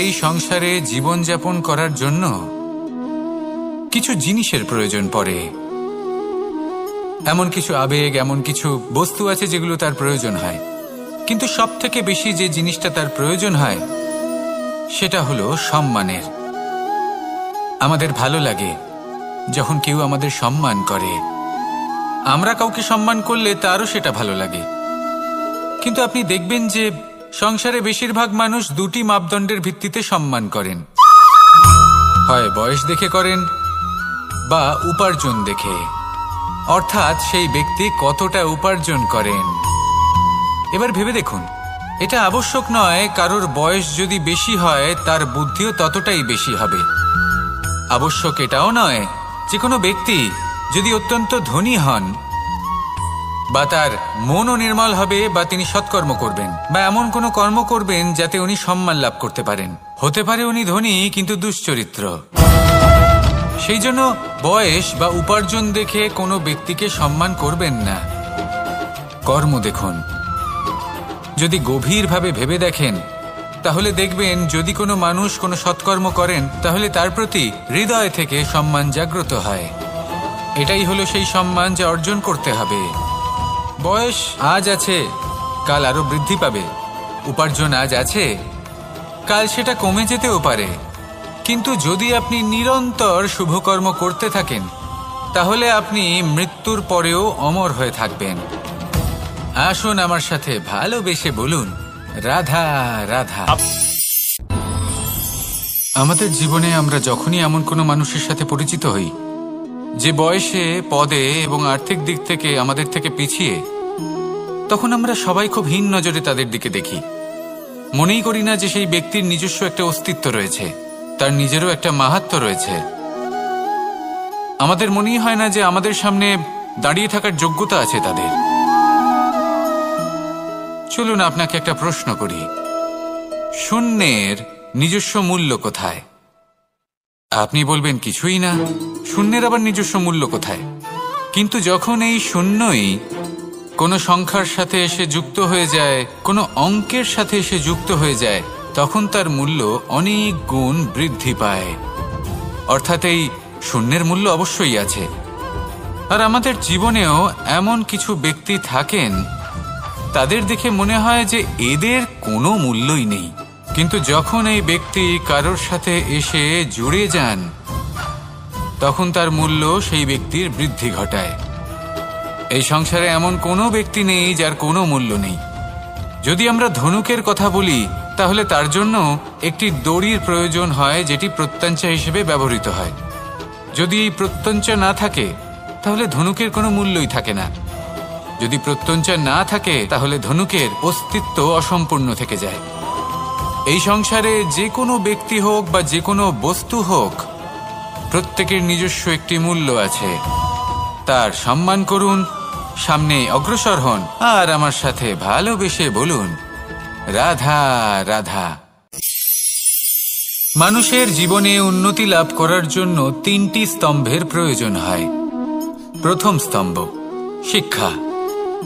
এই সংসারে জীবনযাপন করার জন্য কিছু জিনিসের প্রয়োজন পড়ে। এমন কিছু আবেগ, এমন কিছু বস্তু আছে যেগুলো তার প্রয়োজন হয়, কিন্তু সব থেকে বেশি যে জিনিসটা তার প্রয়োজন হয় সেটা হলো সম্মানের। আমাদের ভালো লাগে যখন কেউ আমাদের সম্মান করে, আমরা কাউকে সম্মান করলে তারও সেটা ভালো লাগে। কিন্তু আপনি দেখবেন যে সংসারে বেশিরভাগ মানুষ দুটি মাপদণ্ডের ভিত্তিতে সম্মান করেন, হয় বয়স দেখে করেন বা উপার্জন দেখে, অর্থাৎ সেই ব্যক্তি কতটা উপার্জন করেন। এবার ভেবে দেখুন, এটা আবশ্যক নয় কারোর বয়স যদি বেশি হয় তার বুদ্ধিও ততটাই বেশি হবে। আবশ্যক এটাও নয় যে কোনো ব্যক্তি যদি অত্যন্ত ধনী হন বা তার মনও নির্মল হবে বা তিনি সৎকর্ম করবেন বা এমন কোনো কর্ম করবেন যাতে উনি সম্মান লাভ করতে পারেন। হতে পারে উনি ধনী কিন্তু দুশ্চরিত্র। সেই জন্য বয়স বা উপার্জন দেখে কোনো ব্যক্তিকে সম্মান করবেন না, কর্ম দেখুন। যদি গভীরভাবে ভেবে দেখেন তাহলে দেখবেন যদি কোনো মানুষ কোনো সৎকর্ম করেন তাহলে তার প্রতি হৃদয় থেকে সম্মান জাগ্রত হয়। এটাই হলো সেই সম্মান যা অর্জন করতে হবে। বয়স আজ আছে, কাল আরো বৃদ্ধি পাবে। উপার্জন আজ আছে, কাল সেটা কমে যেতেও পারে। কিন্তু যদি আপনি নিরন্তর শুভকর্ম করতে থাকেন তাহলে আপনি মৃত্যুর পরেও অমর হয়ে থাকবেন। আসুন আমার সাথে ভালোবেসে বলুন, রাধা রাধা। আমাদের জীবনে আমরা যখনই এমন কোনো মানুষের সাথে পরিচিত হই যে বয়সে, পদে এবং আর্থিক দিক থেকে আমাদের থেকে পিছিয়ে, তখন আমরা সবাই খুব হীন নজরে তাদের দিকে দেখি। মনেই করি না যে সেই ব্যক্তির নিজস্ব একটা অস্তিত্ব রয়েছে, তার নিজেরও একটা মাহাত্ম্য রয়েছে। আমাদের মনেই হয় না যে আমাদের সামনে দাঁড়িয়ে থাকার যোগ্যতা আছে তাদের। চলুন আপনাকে একটা প্রশ্ন করি, শূন্যের নিজস্ব মূল্য কোথায়? আপনি বলবেন কিছুই না। শূন্যের আবার নিজস্ব মূল্য কোথায়? কিন্তু যখন এই শূন্যই কোনো সংখ্যার সাথে এসে যুক্ত হয়ে যায়, কোনো অঙ্কের সাথে এসে যুক্ত হয়ে যায়, তখন তার মূল্য অনেক গুণ বৃদ্ধি পায়। অর্থাৎ এই শূন্যের মূল্য অবশ্যই আছে। আর আমাদের জীবনেও এমন কিছু ব্যক্তি থাকেন, তাদের দেখে মনে হয় যে এদের কোনো মূল্যই নেই। কিন্তু যখন এই ব্যক্তি কারোর সাথে এসে জুড়ে যান তখন তার মূল্য সেই ব্যক্তির বৃদ্ধি ঘটায়। এই সংসারে এমন কোনো ব্যক্তি নেই যার কোনো মূল্য নেই। যদি আমরা ধনুকের কথা বলি তাহলে তার জন্য একটি দড়ির প্রয়োজন হয় যেটি প্রত্যঞ্চা হিসেবে ব্যবহৃত হয়। যদি এই প্রত্যঞ্চা না থাকে তাহলে ধনুকের কোনো মূল্যই থাকে না। যদি প্রত্যঞ্চা না থাকে তাহলে ধনুকের অস্তিত্ব অসম্পূর্ণ থেকে যায়। এই সংসারে যে কোনো ব্যক্তি হোক বা যে কোনো বস্তু হোক, প্রত্যেকের নিজস্ব একটি মূল্য আছে। তার সম্মান করুন, সামনে অগ্রসর হন আর আমার সাথে ভালোবেসে বলুন, রাধা রাধা। মানুষের জীবনে উন্নতি লাভ করার জন্য তিনটি স্তম্ভের প্রয়োজন হয়। প্রথম স্তম্ভ শিক্ষা।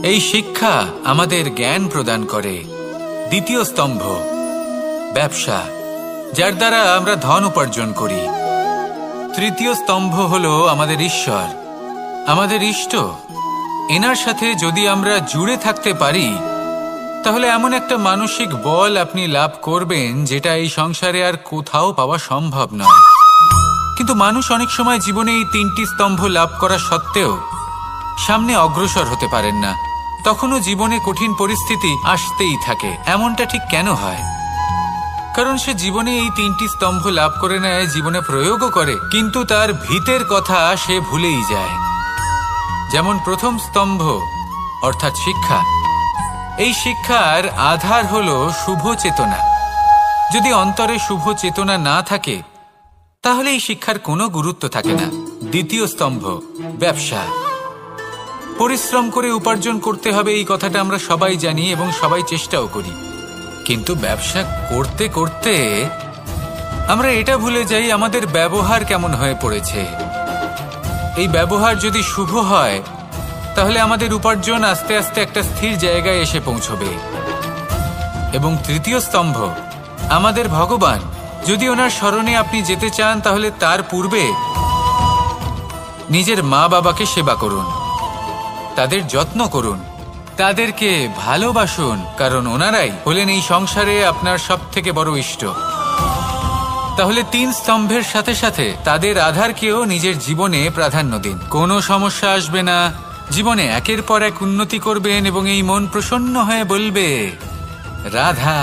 এই শিক্ষা আমাদের জ্ঞান প্রদান করে। দ্বিতীয় স্তম্ভ ব্যবসা, যার দ্বারা আমরা ধন উপার্জন করি। তৃতীয় স্তম্ভ হলো আমাদের ঈশ্বর, আমাদের ইষ্ট। এনার সাথে যদি আমরা জুড়ে থাকতে পারি তাহলে এমন একটা মানসিক বল আপনি লাভ করবেন যেটা এই সংসারে আর কোথাও পাওয়া সম্ভব নয়। কিন্তু মানুষ অনেক সময় জীবনে এই তিনটি স্তম্ভ লাভ করা সত্ত্বেও সামনে অগ্রসর হতে পারেন না। তখনও জীবনে কঠিন পরিস্থিতি আসতেই থাকে। এমনটা ঠিক কেন হয়? কারণ সে জীবনে এই তিনটি স্তম্ভ লাভ করে নেয়, জীবনে প্রয়োগও করে, কিন্তু তার ভিতের কথা সে ভুলেই যায়। যেমন প্রথম স্তম্ভ অর্থাৎ শিক্ষা। এই শিক্ষার আধার হলো শুভ চেতনা। যদি অন্তরে শুভ চেতনা না থাকে তাহলে এই শিক্ষার কোনো গুরুত্ব থাকে না। দ্বিতীয় স্তম্ভ ব্যবসা। পরিশ্রম করে উপার্জন করতে হবে, এই কথাটা আমরা সবাই জানি এবং সবাই চেষ্টাও করি। কিন্তু ব্যবসা করতে করতে আমরা এটা ভুলে যাই আমাদের ব্যবহার কেমন হয়ে পড়েছে। এই ব্যবহার যদি শুভ হয় তাহলে আমাদের উপার্জন আস্তে আস্তে একটা স্থির জায়গায় এসে পৌঁছবে। এবং তৃতীয় স্তম্ভ আমাদের ভগবান, যদি ওনার শরণে আপনি যেতে চান তাহলে তার পূর্বে নিজের মা বাবাকে সেবা করুন, তাদের যত্ন করুন, তাদেরকে ভালোবাসুন, কারণ ওনারাই হলেন এই সংসারে আপনার সবথেকে বড় ইষ্ট। তাহলে 3 স্তম্ভের সাথে সাথে তাদের আধারকেও নিজের জীবনে প্রাধান্য দিন। কোনো সমস্যা আসবে না, জীবনে একের পর এক উন্নতি করবেন এবং এই মন প্রসন্ন হয়ে বলবে রাধা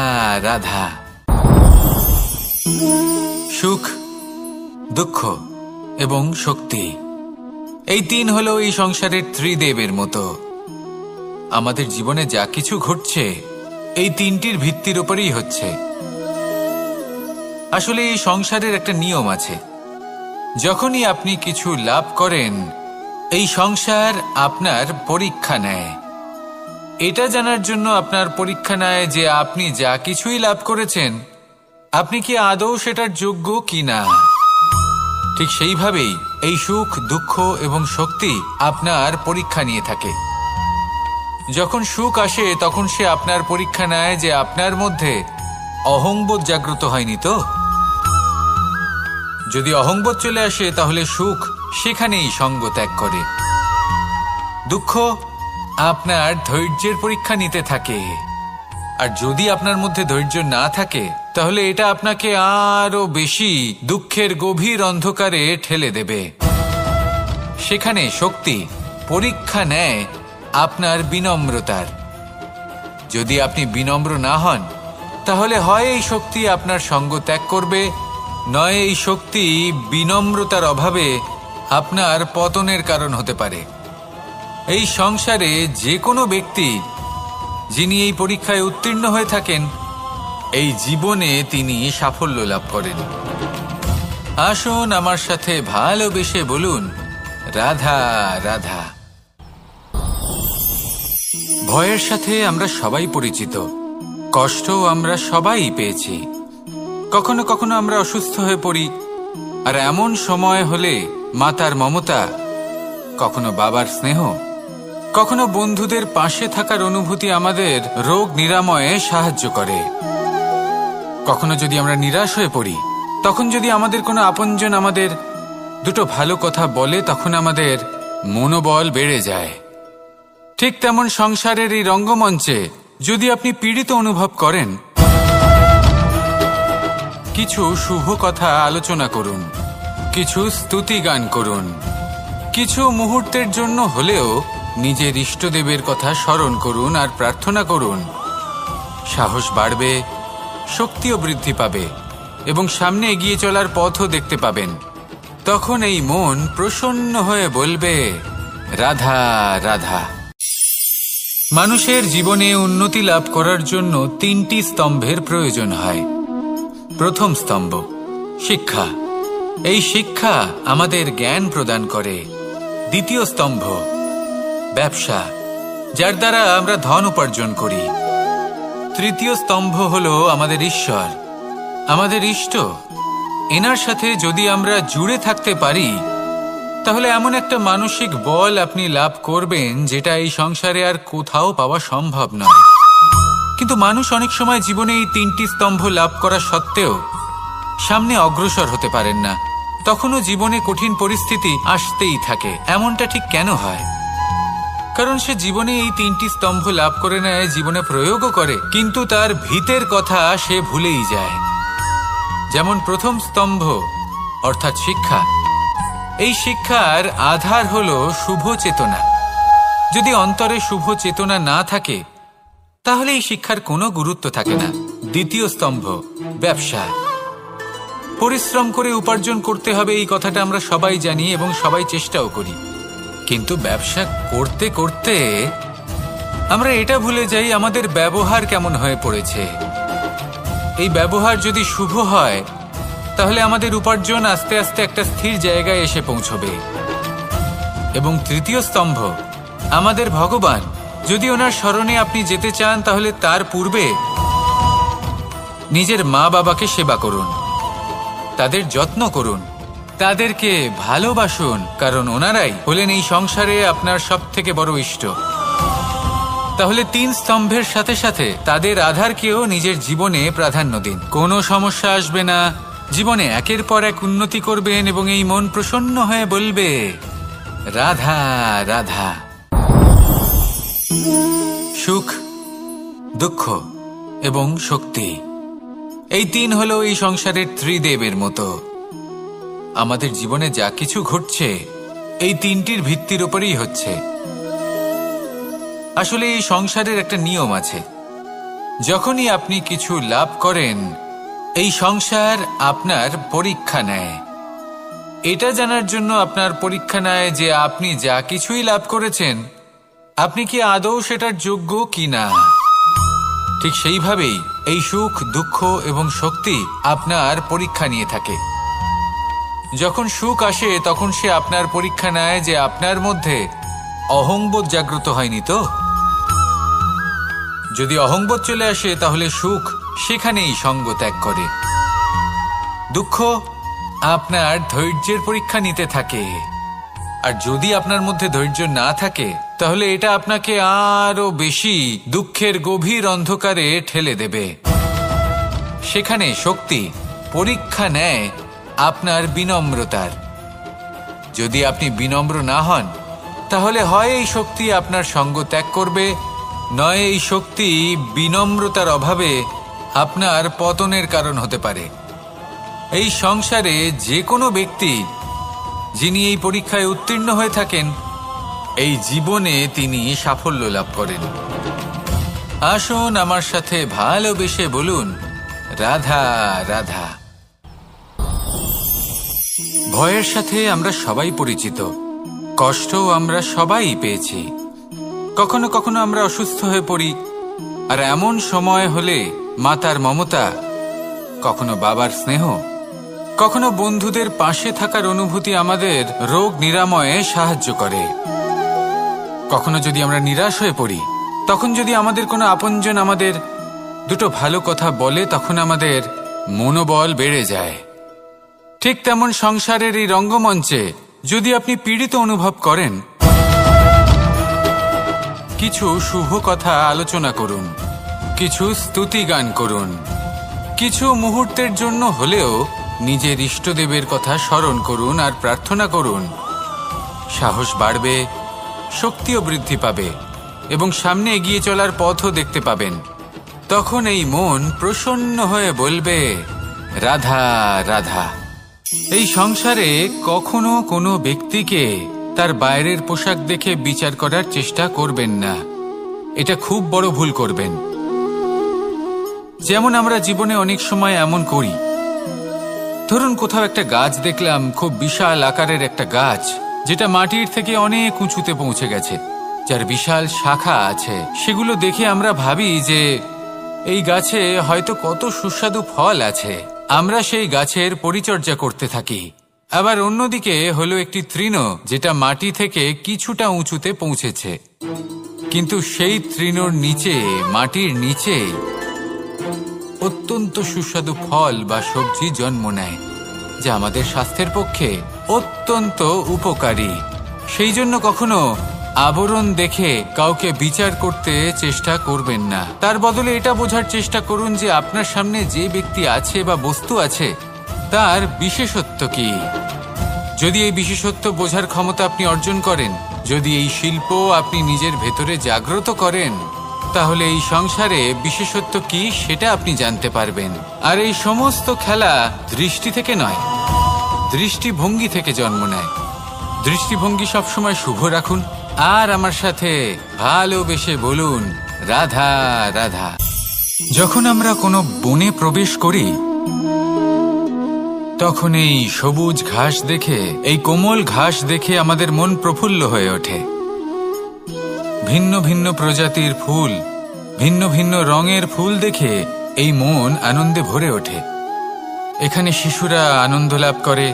রাধা। সুখ, দুঃখ এবং শক্তি, এই 3 হলো এই সংসারের ত্রিদেবের মতো। আমাদের জীবনে যা কিছু ঘটছে এই 3টির ভিত্তির উপরেই হচ্ছে। আসলে এই সংসারের একটা নিয়ম আছে, যখনই আপনি কিছু লাভ করেন এই সংসার আপনার পরীক্ষা নেয়। এটা জানার জন্য আপনার পরীক্ষা নেয় যে আপনি যা কিছুই লাভ করেছেন আপনি কি আদৌ সেটার যোগ্য কিনা। ঠিক সেইভাবেই এই সুখ, দুঃখ এবং শক্তি আপনার পরীক্ষা নিয়ে থাকে। যখন সুখ আসে তখন সে আপনার পরীক্ষা নেয় যে আপনার মধ্যে অহংবোধ জাগ্রত হয়নি তো। যদি অহংবোধ চলে আসে তাহলে সুখ সেখানেই সঙ্গ ত্যাগ করে। দুঃখ আপনার ধৈর্যের পরীক্ষা নিতে থাকে, আর যদি আপনার মধ্যে ধৈর্য না থাকে তাহলে এটা আপনাকে আরো বেশি দুঃখের গভীর অন্ধকারে ঠেলে দেবে। সেখানে শক্তি পরীক্ষা নেয় আপনার বিনম্রতার। যদি আপনি বিনম্র না হন তাহলে হয় এই শক্তি আপনার সঙ্গ ত্যাগ করবে, নয় এই শক্তি বিনম্রতার অভাবে আপনার পতনের কারণ হতে পারে। এই সংসারে যে কোনো ব্যক্তি যিনি এই পরীক্ষায় উত্তীর্ণ হয়ে থাকেন এই জীবনে তিনি সাফল্য লাভ করেন। আসুন আমার সাথে ভালোবেসে বলুন রাধা রাধা। ভয়ের সাথে আমরা সবাই পরিচিত, কষ্ট আমরা সবাই পেয়েছি। কখনো কখনো আমরা অসুস্থ হয়ে পড়ি, আর এমন সময় হলে মাতার মমতা, কখনো বাবার স্নেহ, কখনো বন্ধুদের পাশে থাকার অনুভূতি আমাদের রোগ নিরাময়ে সাহায্য করে। কখনো যদি আমরা নিরাশ হয়ে পড়ি, তখন যদি আমাদের কোনো আপনজন আমাদের দুটো ভালো কথা বলে তখন আমাদের মনোবল বেড়ে যায়। ঠিক তেমন সংসারের এই রঙ্গমঞ্চে যদি আপনি পীড়িত অনুভব করেন, কিছু শুভ কথা আলোচনা করুন, কিছু স্তুতি গান করুন, কিছু মুহূর্তের জন্য হলেও নিজের ইষ্টদেবের কথা স্মরণ করুন আর প্রার্থনা করুন। সাহস বাড়বে, শক্তিও বৃদ্ধি পাবে এবং সামনে এগিয়ে চলার পথও দেখতে পাবেন। তখন এই মন প্রসন্ন হয়ে বলবে রাধা রাধা। মানুষের জীবনে উন্নতি লাভ করার জন্য 3টি স্তম্ভের প্রয়োজন হয়। প্রথম স্তম্ভ শিক্ষা, এই শিক্ষা আমাদের জ্ঞান প্রদান করে। দ্বিতীয় স্তম্ভ ব্যবসা, যার দ্বারা আমরা ধন উপার্জন করি। তৃতীয় স্তম্ভ হলো আমাদের ঈশ্বর, আমাদের ইষ্ট। এনার সাথে যদি আমরা জুড়ে থাকতে পারি তাহলে এমন একটা মানসিক বল আপনি লাভ করবেন যেটা এই সংসারে আর কোথাও পাওয়া সম্ভব নয়। কিন্তু মানুষ অনেক সময় জীবনে এই 3টি স্তম্ভ লাভ করা সত্ত্বেও সামনে অগ্রসর হতে পারেন না। তখনও জীবনে কঠিন পরিস্থিতি আসতেই থাকে। এমনটা ঠিক কেন হয়? কারণ সে জীবনে এই 3টি স্তম্ভ লাভ করে নেয়, জীবনে প্রয়োগও করে, কিন্তু তার ভিতের কথা সে ভুলেই যায়। যেমন প্রথম স্তম্ভ অর্থাৎ শিক্ষা, এই শিক্ষার আধার হলো শুভ চেতনা। যদি অন্তরে শুভ চেতনা না থাকে তাহলে এই শিক্ষার কোনো গুরুত্ব থাকে না। দ্বিতীয় স্তম্ভ ব্যবসা, পরিশ্রম করে উপার্জন করতে হবে, এই কথাটা আমরা সবাই জানি এবং সবাই চেষ্টাও করি। কিন্তু ব্যবসা করতে করতে আমরা এটা ভুলে যাই আমাদের ব্যবহার কেমন হয়ে পড়েছে। এই ব্যবহার যদি শুভ হয় তাহলে আমাদের উপার্জন আস্তে আস্তে একটা স্থির জায়গায় এসে পৌঁছবে। এবং তৃতীয় স্তম্ভ আমাদের ভগবান, যদি ওনার শরণে আপনি যেতে চান তাহলে তার পূর্বে নিজের মা বাবাকে সেবা করুন, তাদের যত্ন করুন, তাদেরকে ভালোবাসুন, কারণ ওনারাই হলেন এই সংসারে আপনার সবথেকে বড় ইষ্ট। তাহলে 3 স্তম্ভের সাথে সাথে তাদের আধারকেও নিজের জীবনে প্রাধান্য দিন। কোনো সমস্যা আসবে না, জীবনে একের পর এক উন্নতি করবেন এবং এই মন প্রসন্ন হয়ে বলবে রাধা রাধা। সুখ, দুঃখ এবং শক্তি, এই 3 হলো এই সংসারের ত্রিদেবের মতো। আমাদের জীবনে যা কিছু ঘটছে এই 3টির ভিত্তির উপরেই হচ্ছে। আসলে এই সংসারের একটা নিয়ম আছে, যখনই আপনি কিছু লাভ করেন এই সংসার আপনার পরীক্ষা নেয়। এটা জানার জন্য আপনার পরীক্ষা নেয় যে আপনি যা কিছুই লাভ করেছেন আপনি কি আদৌ সেটার যোগ্য কিনা। ঠিক সেইভাবেই এই সুখ, দুঃখ এবং শক্তি আপনার পরীক্ষা নিয়ে থাকে। যখন সুখ আসে তখন সে আপনার পরীক্ষা নেয় যে আপনার মধ্যে অহংবোধ জাগ্রত হয়নি তো। যদি অহংবোধ চলে আসে তাহলে সুখ সেখানেই সঙ্গ ত্যাগ করে। দুঃখ আপনার ধৈর্যের পরীক্ষা নিতে থাকে, আর যদি আপনার মধ্যে ধৈর্য না থাকে তাহলে এটা আপনাকে আরো বেশি দুঃখের গভীর অন্ধকারে ঠেলে দেবে। সেখানে শক্তি পরীক্ষা নেয় আপনার বিনম্রতার। যদি আপনি বিনম্র না হন তাহলে হয় এই শক্তি আপনার সঙ্গ ত্যাগ করবে, নয় এই শক্তি বিনম্রতার অভাবে আপনার পতনের কারণ হতে পারে। এই সংসারে যে কোনো ব্যক্তি যিনি এই পরীক্ষায় উত্তীর্ণ হয়ে থাকেন এই জীবনে তিনি সাফল্য লাভ করেন। আসুন আমার সাথে ভালোবেসে বলুন রাধা রাধা। ভয়ের সাথে আমরা সবাই পরিচিত, কষ্টও আমরা সবাই পেয়েছি। কখনো কখনো আমরা অসুস্থ হয়ে পড়ি, আর এমন সময় হলে মাতার মমতা, কখনো বাবার স্নেহ, কখনো বন্ধুদের পাশে থাকার অনুভূতি আমাদের রোগ নিরাময়ে সাহায্য করে। কখনো যদি আমরা নিরাশ হয়ে পড়ি, তখন যদি আমাদের কোনো আপনজন আমাদের দুটো ভালো কথা বলে তখন আমাদের মনোবল বেড়ে যায়। ঠিক তেমন সংসারের এই রঙ্গমঞ্চে যদি আপনি পীড়িত অনুভব করেন, কিছু শুভ কথা আলোচনা করুন, কিছু স্তুতি গান করুন, কিছু মুহূর্তের জন্য হলেও নিজের ইষ্টদেবের কথা স্মরণ করুন আর প্রার্থনা করুন। সাহস বাড়বে, শক্তিও বৃদ্ধি পাবে এবং সামনে এগিয়ে চলার পথও দেখতে পাবেন। তখন এই মন প্রসন্ন হয়ে বলবে রাধা রাধা। এই সংসারে কখনো কোনো ব্যক্তিকে তার বাইরের পোশাক দেখে বিচার করার চেষ্টা করবেন না, এটা খুব বড় ভুল করবেন। যেমন আমরা জীবনে অনেক সময় এমন করি, ধরুন কোথাও একটা গাছ দেখলাম, খুব বিশাল আকারের একটা গাছ যেটা মাটির থেকে অনেক উঁচুতে পৌঁছে গেছে, যার বিশাল শাখা আছে। সেগুলো দেখে আমরা ভাবি যে এই গাছে হয়তো কত সুস্বাদু ফল আছে, আমরা সেই গাছের পরিচর্যা করতে থাকি। আবার অন্যদিকে হলো একটি তৃণ যেটা মাটি থেকে কিছুটা উঁচুতে পৌঁছেছে, কিন্তু সেই তৃণর নিচে, মাটির নিচে অত্যন্ত সুস্বাদু ফল বা সবজি জন্ম নেয়, যা আমাদের স্বাস্থ্যের পক্ষে অত্যন্ত উপকারী। সেই জন্য কখনো আবরণ দেখে কাউকে বিচার করতে চেষ্টা করবেন না। তার বদলে এটা বোঝার চেষ্টা করুন যে আপনার সামনে যে ব্যক্তি আছে বা বস্তু আছে তার বিশেষত্ব কি। যদি এই বিশেষত্ব বোঝার ক্ষমতা আপনি অর্জন করেন, যদি এই শিল্প আপনি নিজের ভেতরে জাগ্রত করেন, তাহলে এই সংসারে বিশেষত্ব কি সেটা আপনি জানতে পারবেন। আর এই সমস্ত খেলা দৃষ্টি থেকে নয়, দৃষ্টিভঙ্গি থেকে জন্ম নেয়। দৃষ্টিভঙ্গি সবসময় শুভ রাখুন আর আমার সাথে ভালোবেসে বলুন রাধা রাধা। যখন আমরা কোনো বনে প্রবেশ করি তখন এই সবুজ ঘাস দেখে, এই কোমল ঘাস দেখে আমাদের মন প্রফুল্ল হয়ে ওঠে। ভিন্ন ভিন্ন প্রজাতির ফুল, ভিন্ন ভিন্ন রঙের ফুল দেখে এই মন আনন্দে ভরে ওঠে। এখানে শিশুরা আনন্দ লাভ করে,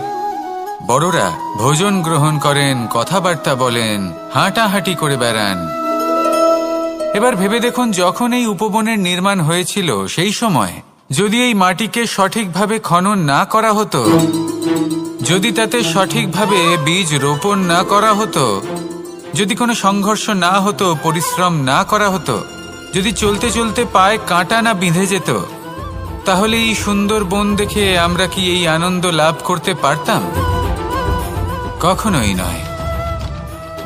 বড়রা ভোজন গ্রহণ করেন, কথাবার্তা বলেন, হাঁটাহাঁটি করে বেড়ান। এবার ভেবে দেখুন, যখন এই উপবনের নির্মাণ হয়েছিল সেই সময় যদি এই মাটিকে সঠিকভাবে খনন না করা হতো যদি তাতে সঠিকভাবে বীজ রোপণ না করা হতো, যদি কোনো সংঘর্ষ না হতো, পরিশ্রম না করা হতো, যদি চলতে চলতে পায়ে কাঁটা না বিঁধে যেত, তাহলে এই সুন্দর বন দেখে আমরা কি এই আনন্দ লাভ করতে পারতাম? কখনোই নয়।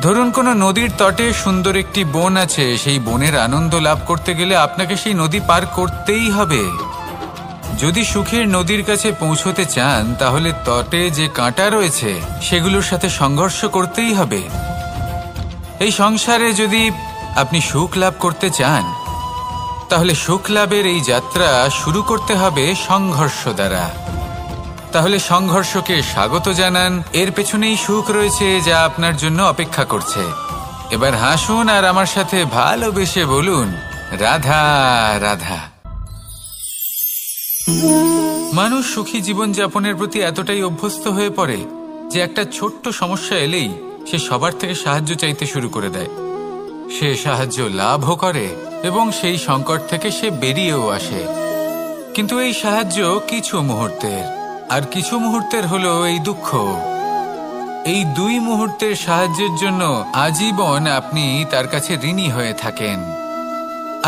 ধরুন কোনো নদীর তটে সুন্দর একটি বন আছে, সেই বনের আনন্দ লাভ করতে গেলে আপনাকে সেই নদী পার করতেই হবে। যদি সুখের নদীর কাছে পৌঁছতে চান, তাহলে তটে যে কাঁটা রয়েছে সেগুলোর সাথে সংঘর্ষ করতেই হবে। এই সংসারে যদি আপনি সুখ লাভ করতে চান, তাহলে সুখ লাভের এই যাত্রা শুরু করতে হবে সংঘর্ষ দ্বারা। তাহলে সংঘর্ষকে স্বাগত জানান, এর পেছনেই সুখ রয়েছে যা আপনার জন্য অপেক্ষা করছে। এবার হাসুন আর আমার সাথে ভালোবেসে বলুন, রাধা রাধা। মানুষ সুখী জীবনযাপনের প্রতি এতটাই অভ্যস্ত হয়ে পড়ে যে একটা ছোট্ট সমস্যা এলেই সে সবার থেকে সাহায্য চাইতে শুরু করে দেয়। সে সাহায্য লাভও করে এবং সেই সংকট থেকে সে বেরিয়েও আসে। কিন্তু এই সাহায্য কিছু মুহূর্তের, আর কিছু মুহূর্তের হলো এই দুঃখ। এই দুই মুহূর্তের সাহায্যের জন্য আজীবন আপনি তার কাছে ঋণী হয়ে থাকেন।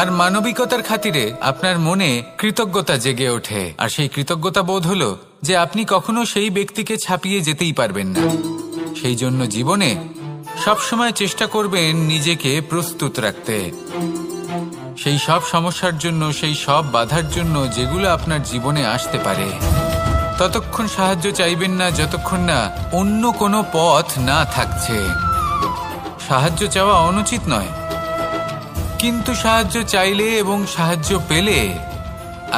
আর মানবিকতার খাতিরে আপনার মনে কৃতজ্ঞতা জেগে ওঠে, আর সেই কৃতজ্ঞতা বোধ হলো যে আপনি কখনো সেই ব্যক্তিকে ছাপিয়ে যেতেই পারবেন না। সেই জন্য জীবনে সবসময় চেষ্টা করবেন নিজেকে প্রস্তুত রাখতে সেই সব সমস্যার জন্য, সেই সব বাধার জন্য যেগুলো আপনার জীবনে আসতে পারে। ততক্ষণ সাহায্য চাইবেন না যতক্ষণ না অন্য কোনো পথ না থাকছে। সাহায্য চাওয়া অনুচিত নয়, কিন্তু সাহায্য চাইলে এবং সাহায্য পেলে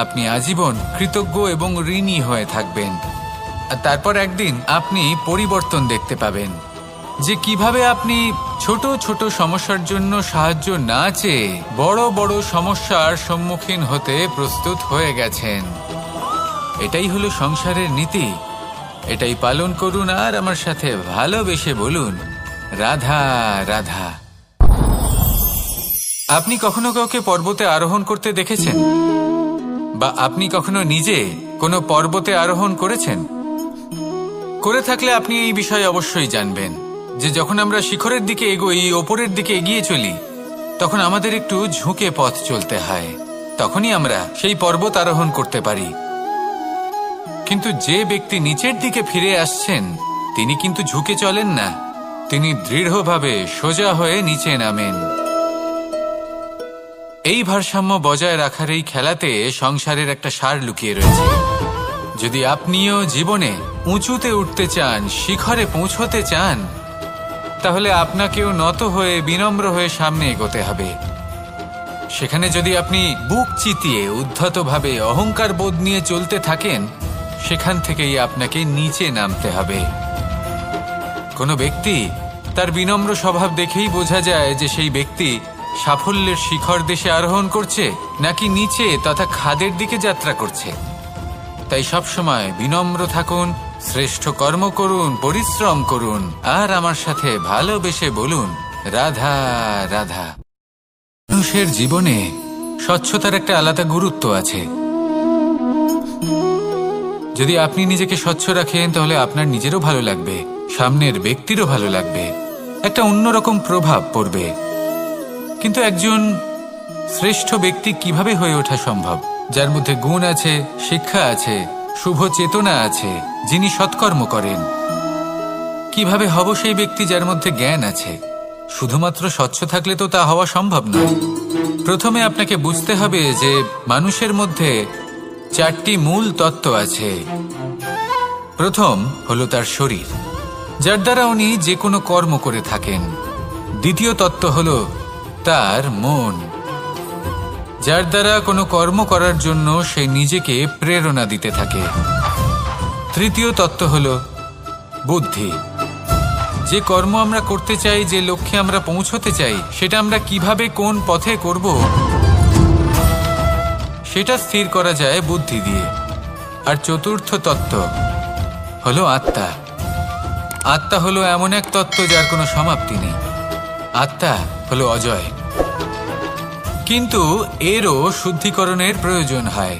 আপনি আজীবন কৃতজ্ঞ এবং ঋণী হয়ে থাকবেন। আর তারপর একদিন আপনি পরিবর্তন দেখতে পাবেন যে কিভাবে আপনি ছোট ছোট সমস্যার জন্য সাহায্য না চেয়ে বড় বড় সমস্যার সম্মুখীন হতে প্রস্তুত হয়ে গেছেন। এটাই হলো সংসারের নীতি। এটাই পালন করুন আর আমার সাথে ভালোবেসে বলুন, রাধা রাধা। আপনি কখনো কাউকে পর্বতে আরোহণ করতে দেখেছেন? বা আপনি কখনো নিজে কোনো পর্বতে আরোহণ করেছেন? করে থাকলে আপনি এই বিষয়ে অবশ্যই জানবেন যে যখন আমরা শিখরের দিকে এগোই, ওপরের দিকে এগিয়ে চলি, তখন আমাদের একটু ঝুঁকে পথ চলতে হয়। তখনই আমরা সেই পর্বত আরোহণ করতে পারি। কিন্তু যে ব্যক্তি নিচের দিকে ফিরে আসছেন, তিনি কিন্তু ঝুঁকে চলেন না, তিনি দৃঢ়ভাবে সোজা হয়ে নিচে নামেন। এই ভারসাম্য বজায় রাখার এই খেলাতে সংসারের একটা সার লুকিয়ে রয়েছে। যদি আপনিও জীবনে উঁচুতে উঠতে চান, শিখরে পৌঁছতে চান, তাহলে আপনাকেও নত হয়ে বিনম্র হয়ে সামনে এগোতে হবে। সেখানে যদি আপনি বুক চিতিয়ে উদ্ধতভাবে অহংকার বোধ নিয়ে চলতে থাকেন, সেখান থেকেই আপনাকে নিচে নামতে হবে। কোনো ব্যক্তি তার বিনম্র স্বভাব দেখেই বোঝা যায় যে সেই ব্যক্তি সাফল্যের শিখর দেশে আরোহণ করছে নাকি নিচে তথা খাদের দিকে যাত্রা করছে। তাই সবসময় বিনম্র থাকুন, শ্রেষ্ঠ কর্ম করুন, পরিশ্রম করুন আর আমার সাথে ভালোবেসে বলুন, রাধা রাধা। মানুষের জীবনে স্বচ্ছতার একটা আলাদা গুরুত্ব আছে। যদি আপনি নিজেকে স্বচ্ছ রাখেন, তাহলে আপনার নিজেরও ভালো লাগবে, সামনের ব্যক্তিরও ভালো লাগবে, একটা অন্যরকম প্রভাব পড়বে। কিন্তু একজন শ্রেষ্ঠ ব্যক্তি কিভাবে হয়ে ওঠা সম্ভব? যার মধ্যে গুণ আছে, শিক্ষা আছে, শুভ চেতনা আছে, যিনি সৎকর্ম করেন। কিভাবে হব সেই ব্যক্তি যার মধ্যে জ্ঞান আছে? শুধুমাত্র স্বচ্ছ থাকলে তো তা হওয়া সম্ভব নয়। প্রথমে আপনাকে বুঝতে হবে যে মানুষের মধ্যে চারটি মূল তত্ত্ব আছে। প্রথম হলো তার শরীর, যার দ্বারা উনি যে কোনো কর্ম করে থাকেন। দ্বিতীয় তত্ত্ব হলো তার মন, যার দ্বারা কোনো কর্ম করার জন্য সে নিজেকে প্রেরণা দিতে থাকে। তৃতীয় তত্ত্ব হলো বুদ্ধি, যে কর্ম আমরা করতে চাই, যে লক্ষ্যে আমরা পৌঁছতে চাই, সেটা আমরা কিভাবে কোন পথে করব সেটা স্থির করা যায় বুদ্ধি দিয়ে। আর চতুর্থ তত্ত্ব হলো আত্মা। আত্মা হলো এমন এক তত্ত্ব যার কোনো সমাপ্তি নেই। আত্মা হলো অজয়, কিন্তু এরও শুদ্ধিকরণের প্রয়োজন হয়।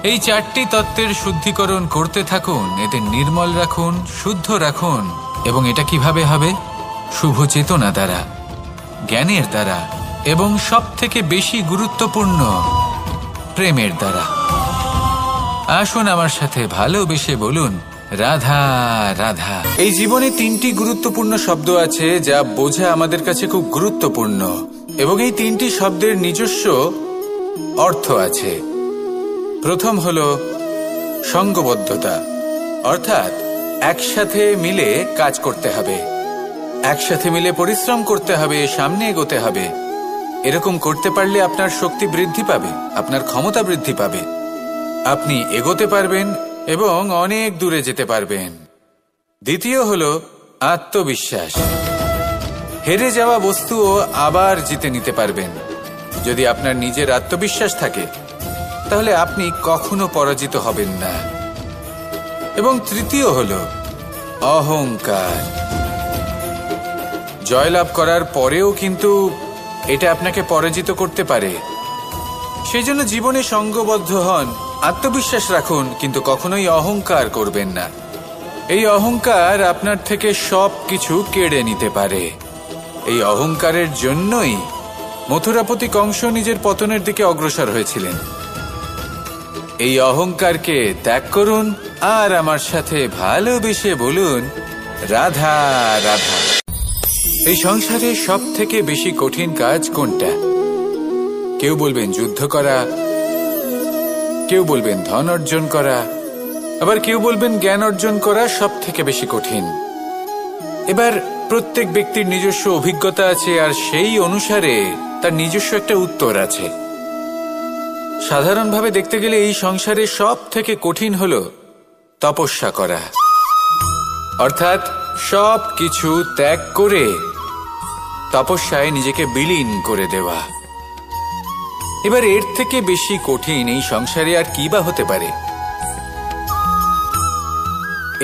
এই 4টি তত্ত্বের শুদ্ধিকরণ করতে থাকুন, এদের নির্মল রাখুন, শুদ্ধ রাখুন। এবং এটা কিভাবে হবে? শুভ চেতনা দ্বারা, জ্ঞানের দ্বারা, এবং সবথেকে বেশি গুরুত্বপূর্ণ প্রেমের দ্বারা। আসুন আমার সাথে ভালোবেসে বলুন, রাধা রাধা। এই জীবনে 3টি গুরুত্বপূর্ণ শব্দ আছে যা বোঝা আমাদের কাছে খুব গুরুত্বপূর্ণ, এবং এই 3টি শব্দের নিজস্ব অর্থ আছে। প্রথম হলো সঙ্গবদ্ধতা, অর্থাৎ একসাথে মিলে কাজ করতে হবে, একসাথে মিলে পরিশ্রম করতে হবে, সামনে এগোতে হবে। এরকম করতে পারলে আপনার শক্তি বৃদ্ধি পাবে, আপনার ক্ষমতা বৃদ্ধি পাবে, আপনি এগোতে পারবেন এবং অনেক দূরে যেতে পারবেন। দ্বিতীয় হলো আত্মবিশ্বাস। হেরে যাওয়া বস্তুও আবার জিতে নিতে পারবেন। যদি আপনার নিজের আত্মবিশ্বাস থাকে তাহলে আপনি কখনো পরাজিত হবেন না। এবং তৃতীয় হলো অহংকার। জয়লাভ করার পরেও কিন্তু এটা আপনাকে পরাজিত করতে পারে। সেই জন্য জীবনে সঙ্গবদ্ধ হন, আত্মবিশ্বাস রাখুন, কিন্তু কখনোই অহংকার করবেন না। এই অহংকার আপনার থেকে সব কিছু কেড়ে নিতে পারে। এই অহংকারের জন্যই মথুরাপতি কংস নিজের পতনের দিকে অগ্রসর হয়েছিলেন। এই অহংকারকে ত্যাগ করুন আর আমার সাথে ভালোবেসে বলুন, রাধা রাধা। এই সংসারে সব থেকে বেশি কঠিন কাজ কোনটা? কেউ বলবেন যুদ্ধ করা, কেউ বলবেন ধন অর্জন করা, আবার কেউ বলবেন জ্ঞান অর্জন করা সব থেকে বেশি কঠিন। এবার প্রত্যেক ব্যক্তির নিজস্ব অভিজ্ঞতা আছে আর সেই অনুসারে তার নিজস্ব একটা উত্তর আছে। সাধারণভাবে দেখতে গেলে এই সংসারে সব থেকে কঠিন হলো তপস্যা করা, অর্থাৎ সব কিছু ত্যাগ করে তপস্যায় নিজেকে বিলীন করে দেওয়া। এবার এর থেকে বেশি কঠিন এই সংসারে আর কি বা হতে পারে?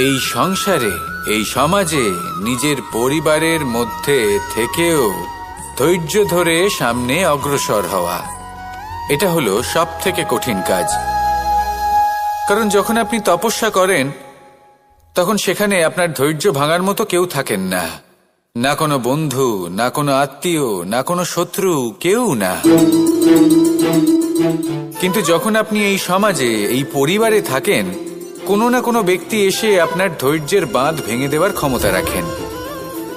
এই সংসারে, এই সমাজে, নিজের পরিবারের মধ্যে থেকেও ধৈর্য ধরে সামনে অগ্রসর হওয়া, এটা হলো সব থেকে কঠিন কাজ। কারণ যখন আপনি তপস্যা করেন তখন সেখানে আপনার ধৈর্য ভাঙার মতো কেউ থাকেন না, না কোনো বন্ধু, না কোনো আত্মীয়, না কোনো শত্রু, কেউ না। কিন্তু যখন আপনি এই সমাজে, এই পরিবারে থাকেন, কোনো না কোনো ব্যক্তি এসে আপনার ধৈর্যের বাঁধ ভেঙে দেওয়ার ক্ষমতা রাখেন।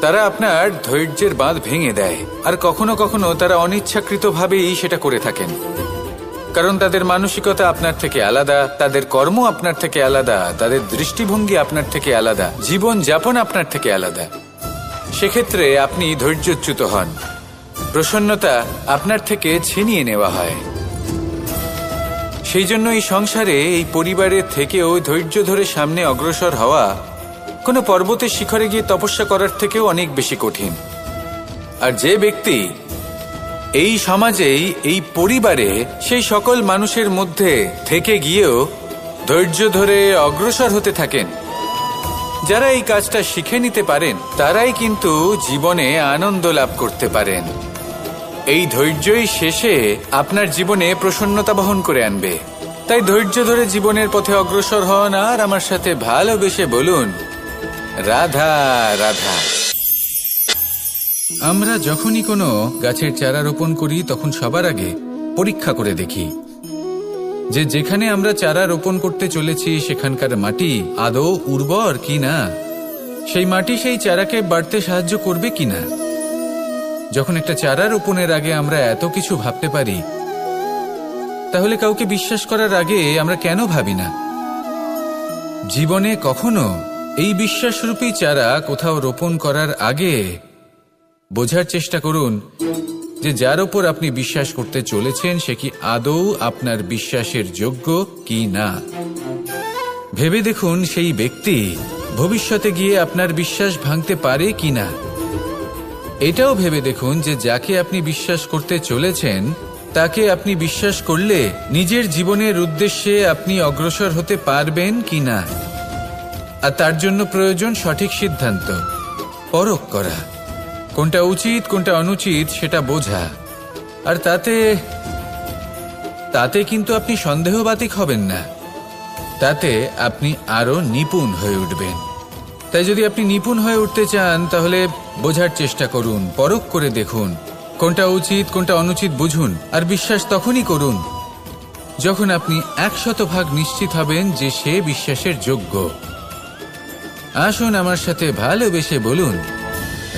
তারা আপনার ধৈর্যের বাঁধ ভেঙে দেয়, আর কখনো কখনো তারা অনিচ্ছাকৃতভাবেই সেটা করে থাকেন। কারণ তাদের মানসিকতা আপনার থেকে আলাদা, তাদের কর্ম আপনার থেকে আলাদা, তাদের দৃষ্টিভঙ্গি আপনার থেকে আলাদা, জীবন যাপন আপনার থেকে আলাদা। সেক্ষেত্রে আপনি ধৈর্যচ্যুত হন, প্রসন্নতা আপনার থেকে ছিনিয়ে নেওয়া হয়। সেই জন্য এই সংসারে, এই পরিবারের থেকেও ধৈর্য ধরে সামনে অগ্রসর হওয়া কোনো পর্বতের শিখরে গিয়ে তপস্যা করার থেকেও অনেক বেশি কঠিন। আর যে ব্যক্তি এই সমাজেই, এই পরিবারে, সেই সকল মানুষের মধ্যে থেকে গিয়েও ধৈর্য ধরে অগ্রসর হতে থাকেন, যারা এই কাজটা শিখে নিতে পারেন, তারাই কিন্তু জীবনে আনন্দ লাভ করতে পারেন। এই ধৈর্যই শেষে আপনার জীবনে প্রসন্নতা বহন করে আনবে। তাই ধৈর্য ধরে জীবনের পথে অগ্রসর হন আর আমার সাথে ভালোবেসে বলুন, রাধা রাধা। আমরা যখনই কোনো গাছের চারা রোপণ করি তখন সবার আগে পরীক্ষা করে দেখি যে যেখানে আমরা চারা রোপণ করতে চলেছি সেখানকার মাটি আদৌ উর্বর কিনা, সেই মাটি সেই চারাকে বাড়তে সাহায্য করবে কিনা। যখন একটা চারা রোপণের আগে আমরা এত কিছু ভাবতে পারি, তাহলে কাউকে বিশ্বাস করার আগে আমরা কেন ভাবি না? জীবনে কখনো এই বিশ্বাসরূপী চারা কোথাও রোপণ করার আগে বোঝার চেষ্টা করুন যে যার উপর আপনি বিশ্বাস করতে চলেছেন সে কি আদৌ আপনার বিশ্বাসের যোগ্য কি না। ভেবে দেখুন সেই ব্যক্তি ভবিষ্যতে গিয়ে আপনার বিশ্বাস ভাঙতে পারে কি না। এটাও ভেবে দেখুন যে যাকে আপনি বিশ্বাস করতে চলেছেন তাকে আপনি বিশ্বাস করলে নিজের জীবনের উদ্দেশ্যে আপনি অগ্রসর হতে পারবেন কি না। আর তার জন্য প্রয়োজন সঠিক সিদ্ধান্ত, পরখ করা, কোনটা উচিত কোনটা অনুচিত সেটা বোঝা। আর তাতে কিন্তু আপনি সন্দেহবাতিক হবেন না। তাতে আপনি আরো নিপুণ হয়ে উঠবেন। তাই যদি আপনি নিপুণ হয়ে উঠতে চান তাহলে বোঝার চেষ্টা করুন, পরখ করে দেখুন কোনটা উচিত কোনটা অনুচিত বুঝুন, আর বিশ্বাস তখনই করুন যখন আপনি 100% নিশ্চিত হবেন যে সে বিশ্বাসের যোগ্য। আসুন আমার সাথে ভালোবেসে বলুন,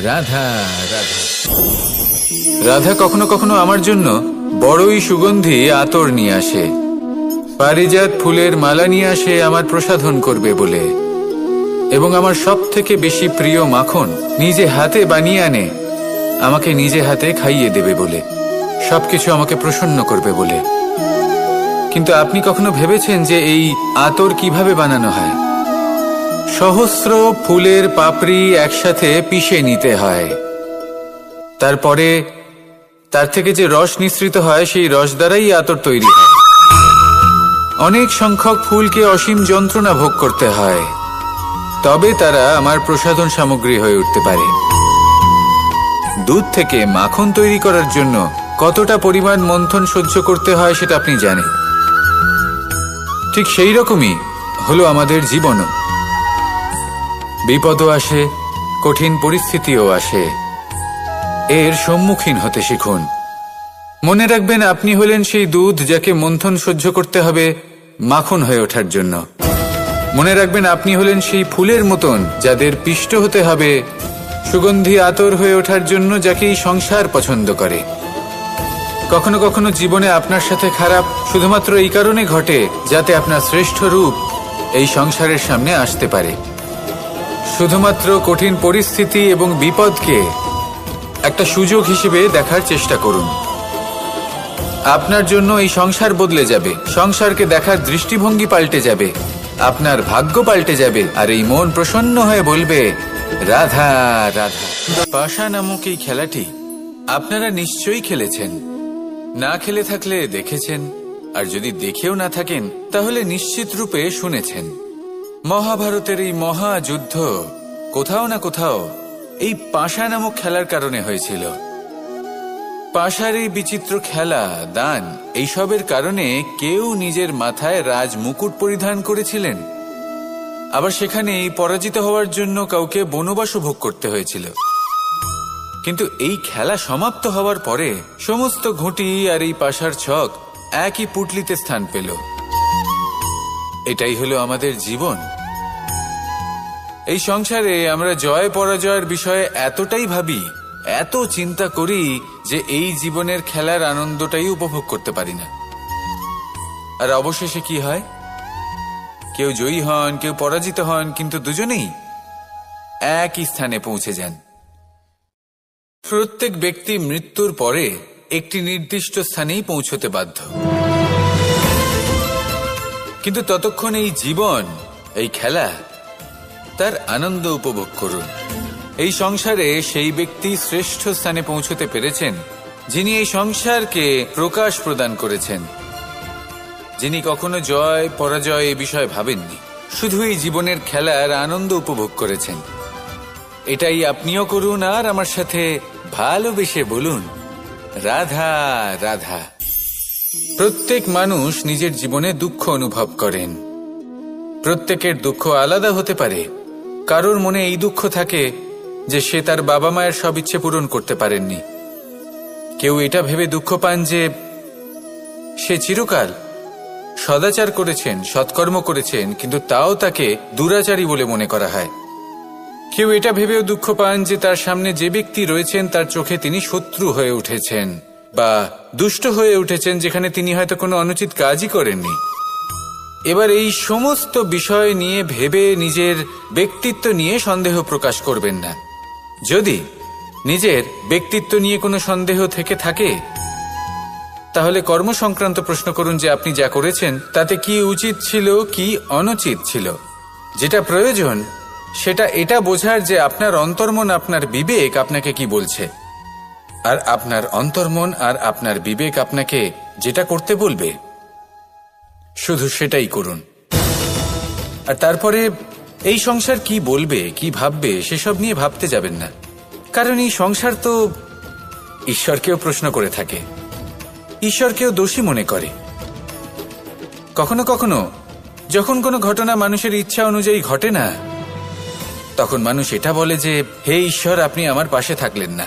রাধা রাধা। রাধা কখনো কখনো আমার জন্য বড়ই সুগন্ধি আতর নিয়ে আসে, পারিজাত ফুলের মালা নিয়ে আসে আমার প্রসাধন করবে বলে, এবং আমার সব থেকে বেশি প্রিয় মাখন নিজে হাতে বানিয়ে আনে আমাকে নিজে হাতে খাইয়ে দেবে বলে, সবকিছু আমাকে প্রসন্ন করবে বলে। কিন্তু আপনি কখনো ভেবেছেন যে এই আতর কিভাবে বানানো হয়? সহস্র ফুলের পাপড়ি একসাথে পিষে নিতে হয়, তারপরে তার থেকে যে রস নিঃসৃত হয় সেই রস দ্বারাই আতর তৈরি হয়। অনেক সংখ্যক ফুলকে অসীম যন্ত্রণা ভোগ করতে হয়, তবে তারা আমার প্রসাধন সামগ্রী হয়ে উঠতে পারে। দুধ থেকে মাখন তৈরি করার জন্য কতটা পরিমাণ মন্থন সহ্য করতে হয় সেটা আপনি জানেন। ঠিক সেই রকমই হলো আমাদের জীবনও। বিপদও আসে, কঠিন পরিস্থিতিও আসে, এর সম্মুখীন হতে শিখুন। মনে রাখবেন আপনি হলেন সেই দুধ যাকে মন্থন সহ্য করতে হবে মাখন হয়ে ওঠার জন্য। মনে রাখবেন আপনি হলেন সেই ফুলের মতন যাদের পিষ্ট হতে হবে সুগন্ধি আতর হয়ে ওঠার জন্য, যাকে এই সংসার পছন্দ করে। কখনো কখনো জীবনে আপনার সাথে খারাপ শুধুমাত্র এই কারণে ঘটে যাতে আপনার শ্রেষ্ঠ রূপ এই সংসারের সামনে আসতে পারে। শুধুমাত্র কঠিন পরিস্থিতি এবং বিপদকে একটা সুযোগ হিসেবে দেখার চেষ্টা করুন। আপনার জন্য এই সংসার বদলে যাবে, সংসারকে দেখার দৃষ্টিভঙ্গি পাল্টে যাবে, আপনার ভাগ্য পাল্টে যাবে, আর এই মন প্রসন্ন হয়ে বলবে, রাধা রাধা। পাশা নামক এই খেলাটি আপনারা নিশ্চয়ই খেলেছেন, না খেলে থাকলে দেখেছেন, আর যদি দেখেও না থাকেন তাহলে নিশ্চিত রূপে শুনেছেন। মহাভারতের এই মহাযুদ্ধ কোথাও না কোথাও এই পাশা নামক খেলার কারণে হয়েছিল। পাশার এই বিচিত্র খেলা, দান, এইসবের কারণে কেউ নিজের মাথায় রাজ মুকুট পরিধান করেছিলেন, আবার সেখানে পরাজিত হওয়ার জন্য কাউকে বনবাসও ভোগ করতে হয়েছিল। কিন্তু এই খেলা সমাপ্ত হওয়ার পরে সমস্ত ঘুঁটি আর এই পাশার ছক একই পুটলিতে স্থান পেল। এটাই হলো আমাদের জীবন। এই সংসারে আমরা জয় পরাজয়ের বিষয়ে এতটাই ভাবি, এত চিন্তা করি যে এই জীবনের খেলার আনন্দটাই উপভোগ করতে পারি না। আর অবশেষে কি হয়? কেউ জয়ী হন, কেউ পরাজিত হন, কিন্তু দুজনেই একই স্থানে পৌঁছে যান। প্রত্যেক ব্যক্তি মৃত্যুর পরে একটি নির্দিষ্ট স্থানেই পৌঁছতে বাধ্য, কিন্তু ততক্ষণ এই জীবন, এই খেলা, তার আনন্দ উপভোগ করুন। এই সংসারে সেই ব্যক্তি শ্রেষ্ঠ স্থানে পৌঁছতে পেরেছেন যিনি এই সংসারকে প্রকাশ প্রদান করেছেন, যিনি কখনো জয় পরাজয় এ বিষয়ে ভাবেননি, শুধু এই জীবনের খেলার আনন্দ উপভোগ করেছেন। এটাই আপনিও করুন, আর আমার সাথে ভালোবেসে বলুন, রাধা রাধা। প্রত্যেক মানুষ নিজের জীবনে দুঃখ অনুভব করেন। প্রত্যেকের দুঃখ আলাদা হতে পারে। কারোর মনে এই দুঃখ থাকে যে সে তার বাবা মায়ের সব ইচ্ছে পূরণ করতে পারেননি। কেউ এটা ভেবে দুঃখ পান যে সে চিরকাল সদাচার করেছেন, সৎকর্ম করেছেন, কিন্তু তাও তাকে দুরাচারী বলে মনে করা হয়। কেউ এটা ভেবেও দুঃখ পান যে তার সামনে যে ব্যক্তি রয়েছেন তার চোখে তিনি শত্রু হয়ে উঠেছেন বা দুষ্ট হয়ে উঠেছেন, যেখানে তিনি হয়তো কোনো অনুচিত কাজই করেননি। এবার এই সমস্ত বিষয় নিয়ে ভেবে নিজের ব্যক্তিত্ব নিয়ে সন্দেহ প্রকাশ করবেন না। যদি নিজের ব্যক্তিত্ব নিয়ে কোনো সন্দেহ থেকে থাকে তাহলে কর্ম সংক্রান্ত প্রশ্ন করুন যে আপনি যা করেছেন তাতে কি উচিত ছিল, কি অনুচিত ছিল। যেটা প্রয়োজন সেটা এটা বোঝার যে আপনার অন্তর্মন, আপনার বিবেক আপনাকে কি বলছে, আর আপনার অন্তর্মন আর আপনার বিবেক আপনাকে যেটা করতে বলবে শুধু সেটাই করুন। আর তারপরে এই সংসার কি বলবে, কি ভাববে সেসব নিয়ে ভাবতে যাবেন না, কারণ এই সংসার তো ঈশ্বরকেও প্রশ্ন করে থাকে, ঈশ্বরকেও দোষী মনে করে। কখনো কখনো যখন কোনো ঘটনা মানুষের ইচ্ছা অনুযায়ী ঘটে না, তখন মানুষ এটা বলে যে হে ঈশ্বর, আপনি আমার পাশে থাকলেন না,